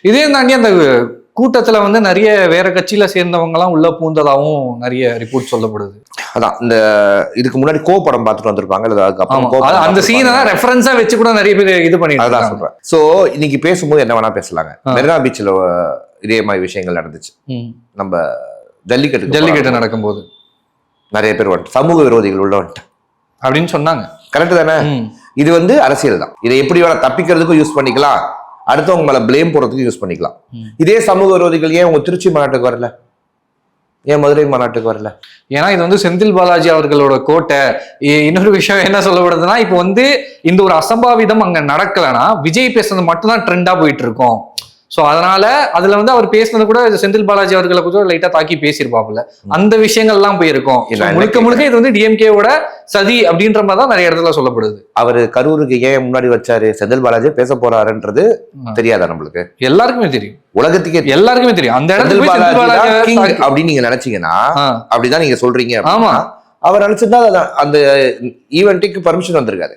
இதையும் தாண்டி அந்த கூட்டத்துல வந்து நிறைய வேற கட்சியில சேர்ந்தவங்க எல்லாம் உள்ள பூந்ததாகவும் நிறைய ரிப்போர்ட் சொல்லப்படுது. அதான் இந்த இதுக்கு முன்னாடி கோ படம் பார்த்துட்டு வந்திருப்பாங்க, அந்த சீனை தான் ரெஃபரன்ஸா வச்சு கூட நிறைய பேர் இது பண்ணிட்டு அதான் சொல்றேன். சோ இன்னைக்கு பேசும்போது என்ன வேணா பேசலாங்க. மெரினா பீச்ல இதே மாதிரி விஷயங்கள் நடந்துச்சு. நம்ம ஜல்லிக்கட்டு நடக்கும்போது நிறைய பேர் வந்துட்டு சமூக விரோதிகள் உள்ள வந்துட்டு அப்படின்னு சொன்னாங்க. கரெக்ட் தானே? இது வந்து அரசியல் தான். இதை எப்படி வேணா தப்பிக்கிறதுக்கும் யூஸ் பண்ணிக்கலாம், அடுத்தவங்க மேல பிளேம் போறதுக்கு யூஸ் பண்ணிக்கலாம். இதே சமூக விரோதிகள் ஏன் உங்க திருச்சி மாநாட்டுக்கு வரல, ஏன் மதுரை மாநாட்டுக்கு வரல? ஏன்னா இது வந்து செந்தில் பாலாஜி அவர்களோட கோட்டை. இன்னொரு விஷயம் என்ன சொல்லப்படுதுன்னா, இப்போ வந்து இந்த ஒரு அசம்பாவிதம் அங்க நடக்கலன்னா விஜய் பேசுறது மட்டும்தான் ட்ரெண்டா போயிட்டு இருக்கும். ஸோ அதனால அதுல வந்து அவர் பேசுனது கூட செந்தில் பாலாஜி அவர்களை கூட லைட்டா தாக்கி பேசியிருப்பாப்புல. அந்த விஷயங்கள்லாம் போயிருக்கும். முழுக்க முழுக்க இது வந்து டிஎம்கேவோட சதி அப்படின்ற மாதிரி தான் நிறைய இடத்துல சொல்லப்படுது. அவரு கரூருக்கு ஏன் முன்னாடி வச்சாரு, செந்தில் பாலாஜி பேச போறாருன்றது தெரியாதா நம்மளுக்கு? எல்லாருக்குமே தெரியும், உலகத்துக்கே எல்லாருக்குமே தெரியும். அந்த இடத்துல அப்படின்னு நீங்க நினைச்சீங்கன்னா அப்படிதான் நீங்க சொல்றீங்க. ஆமா, அவர் நினைச்சிருந்தா அந்த ஈவெண்ட்டுக்கு பர்மிஷன் வந்திருக்காரு.